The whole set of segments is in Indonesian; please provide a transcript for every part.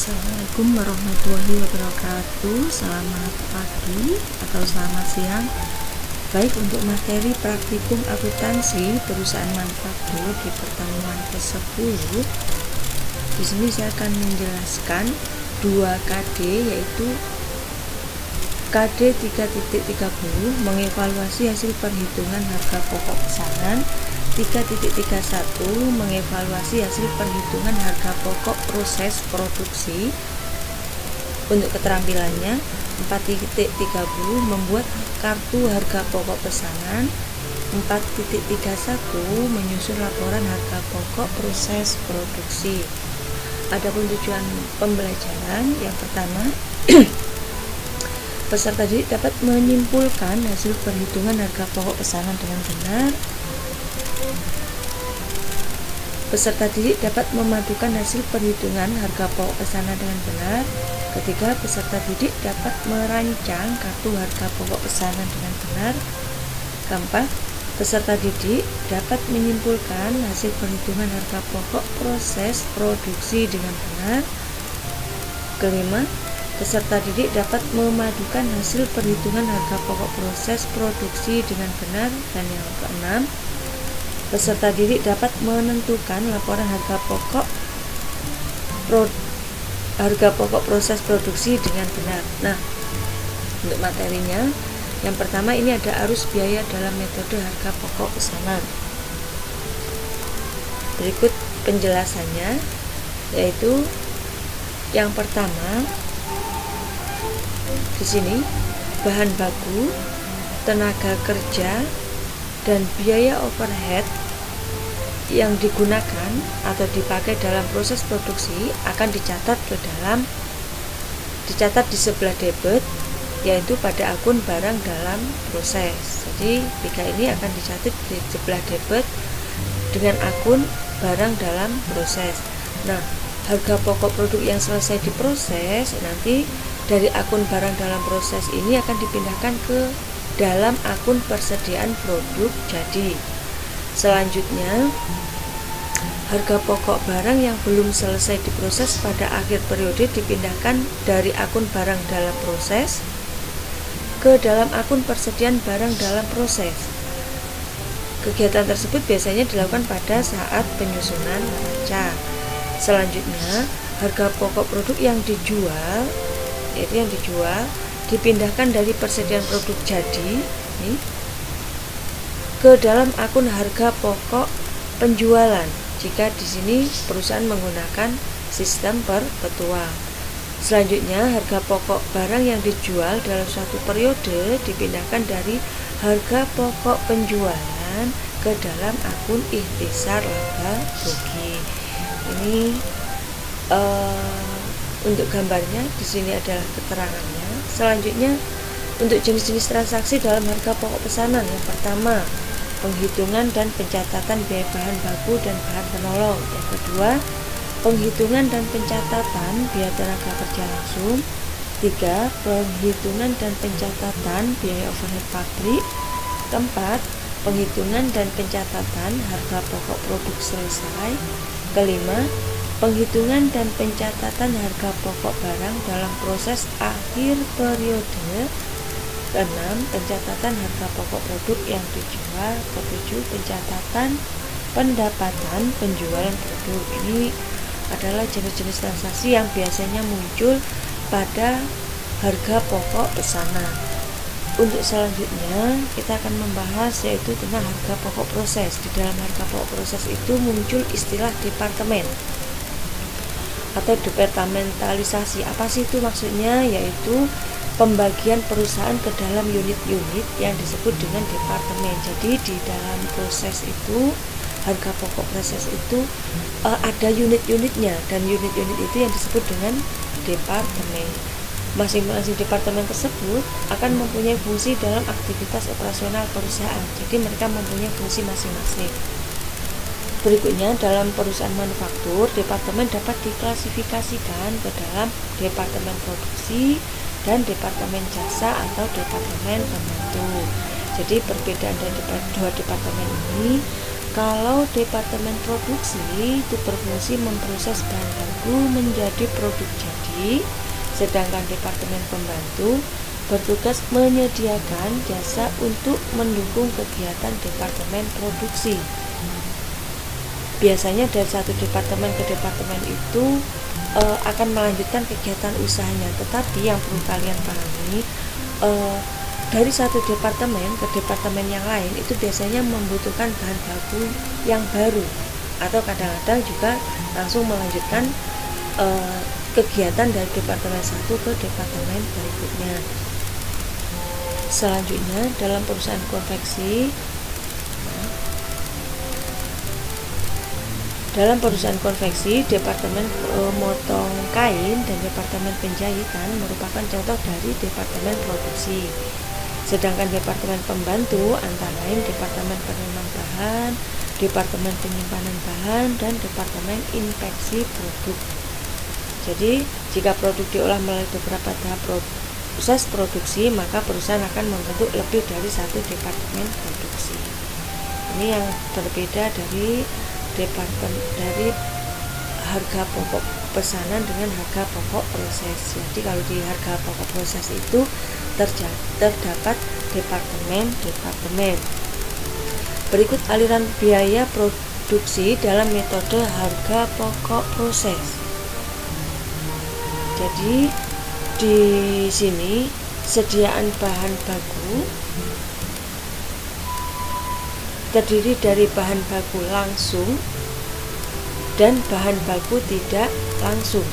Assalamualaikum warahmatullahi wabarakatuh. Selamat pagi atau selamat siang. Baik, untuk materi praktikum akuntansi perusahaan manufaktur di pertemuan ke-10, di sini saya akan menjelaskan 2 KD, yaitu KD 3.30 mengevaluasi hasil perhitungan harga pokok pesanan, 3.31 mengevaluasi hasil perhitungan harga pokok proses produksi. Untuk keterampilannya 4.30 membuat kartu harga pokok pesanan, 4.31 menyusun laporan harga pokok proses produksi. Adapun tujuan pembelajaran, yang pertama, peserta didik dapat menyimpulkan hasil perhitungan harga pokok pesanan dengan benar. Peserta didik dapat memadukan hasil perhitungan harga pokok pesanan dengan benar. Ketiga, peserta didik dapat merancang kartu harga pokok pesanan dengan benar. Keempat, peserta didik dapat menyimpulkan hasil perhitungan harga pokok proses produksi dengan benar. Kelima, peserta didik dapat memadukan hasil perhitungan harga pokok proses produksi dengan benar. Dan yang keenam, peserta didik dapat menentukan laporan harga pokok proses produksi dengan benar. Nah, untuk materinya, yang pertama ini ada arus biaya dalam metode harga pokok pesanan. Berikut penjelasannya, yaitu yang pertama, di sini bahan baku, tenaga kerja, dan biaya overhead yang digunakan atau dipakai dalam proses produksi akan dicatat di sebelah debit, yaitu pada akun barang dalam proses. Jadi 3 ini akan dicatat di sebelah debit dengan akun barang dalam proses. Nah, harga pokok produk yang selesai diproses nanti dari akun barang dalam proses ini akan dipindahkan ke dalam akun persediaan produk jadi. Selanjutnya, harga pokok barang yang belum selesai diproses pada akhir periode dipindahkan dari akun barang dalam proses ke dalam akun persediaan barang dalam proses. Kegiatan tersebut biasanya dilakukan pada saat penyusunan neraca. Selanjutnya, harga pokok produk yang dijual, dipindahkan dari persediaan produk jadi ke dalam akun harga pokok penjualan jika di sini perusahaan menggunakan sistem perpetual. Selanjutnya, harga pokok barang yang dijual dalam suatu periode dipindahkan dari harga pokok penjualan ke dalam akun ikhtisar laba rugi. Ini untuk gambarnya, di sini adalah keterangannya. Selanjutnya, untuk jenis-jenis transaksi dalam harga pokok pesanan, yang pertama, penghitungan dan pencatatan biaya bahan baku dan bahan penolong. Yang kedua, penghitungan dan pencatatan biaya tenaga kerja langsung. 3, penghitungan dan pencatatan biaya overhead pabrik. 4, penghitungan dan pencatatan harga pokok produk selesai. Kelima, penghitungan dan pencatatan harga pokok barang dalam proses akhir periode. Keenam, pencatatan harga pokok produk yang dijual. Ketujuh, pencatatan pendapatan penjualan produk. Ini adalah jenis-jenis transaksi yang biasanya muncul pada harga pokok pesanan. Untuk selanjutnya, kita akan membahas yaitu tentang harga pokok proses. Di dalam harga pokok proses itu muncul istilah departemen atau departementalisasi. Apa sih itu maksudnya? Yaitu pembagian perusahaan ke dalam unit-unit yang disebut dengan departemen. Jadi di dalam proses itu, harga pokok proses itu ada unit-unitnya, dan unit-unit itu yang disebut dengan departemen. Masing-masing departemen tersebut akan mempunyai fungsi dalam aktivitas operasional perusahaan. Jadi mereka mempunyai fungsi masing-masing. Berikutnya, dalam perusahaan manufaktur, departemen dapat diklasifikasikan ke dalam departemen produksi dan departemen jasa atau departemen pembantu. Jadi perbedaan dari dua departemen ini Kalau departemen produksi itu berfungsi memproses bahan baku menjadi produk jadi, sedangkan departemen pembantu bertugas menyediakan jasa untuk mendukung kegiatan departemen produksi. Biasanya dari satu departemen ke departemen itu akan melanjutkan kegiatan usahanya, tetapi yang perlu kalian pahami, dari satu departemen ke departemen yang lain itu biasanya membutuhkan bahan baku yang baru, atau kadang-kadang juga langsung melanjutkan kegiatan dari departemen satu ke departemen berikutnya. Selanjutnya, dalam perusahaan konveksi, departemen motong kain dan departemen penjahitan merupakan contoh dari departemen produksi. Sedangkan departemen pembantu antara lain departemen penenang bahan, departemen penyimpanan bahan, dan departemen inspeksi produk. Jadi, jika produk diolah melalui beberapa tahap proses produksi, maka perusahaan akan membentuk lebih dari satu departemen produksi. Ini yang berbeda dari harga pokok pesanan dengan harga pokok proses. Jadi kalau di harga pokok proses itu terdapat departemen. Berikut aliran biaya produksi dalam metode harga pokok proses. Jadi di sini sediaan bahan baku terdiri dari bahan baku langsung dan bahan baku tidak langsung.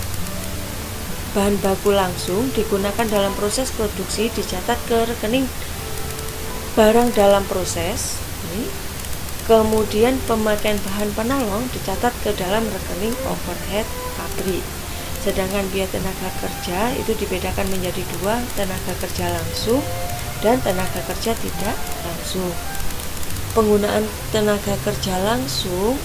Bahan baku langsung digunakan dalam proses produksi dicatat ke rekening barang dalam proses. Kemudian pemakaian bahan penolong dicatat ke dalam rekening overhead pabrik. Sedangkan biaya tenaga kerja itu dibedakan menjadi dua, tenaga kerja langsung dan tenaga kerja tidak langsung. Penggunaan tenaga kerja langsung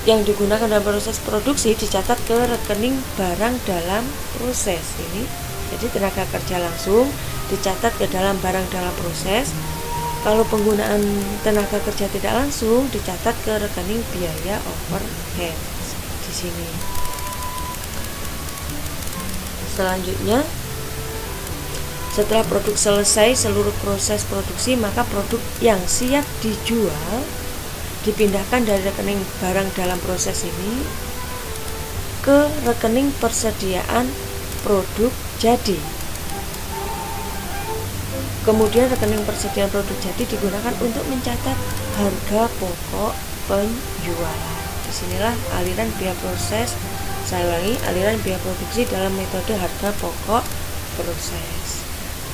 yang digunakan dalam proses produksi dicatat ke rekening barang dalam proses ini. Jadi tenaga kerja langsung dicatat ke dalam barang dalam proses. Kalau penggunaan tenaga kerja tidak langsung dicatat ke rekening biaya overhead di sini. Selanjutnya, setelah produk selesai seluruh proses produksi, maka produk yang siap dijual dipindahkan dari rekening barang dalam proses ini ke rekening persediaan produk jadi. Kemudian rekening persediaan produk jadi digunakan untuk mencatat harga pokok penjualan. Disinilah aliran biaya proses, aliran biaya produksi dalam metode harga pokok proses.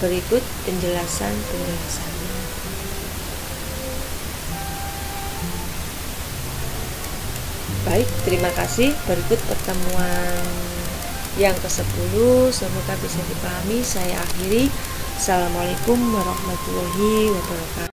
Berikut penjelasannya. Baik, terima kasih. Berikut pertemuan yang ke-10, semoga bisa dipahami. Saya akhiri. Assalamualaikum warahmatullahi wabarakatuh.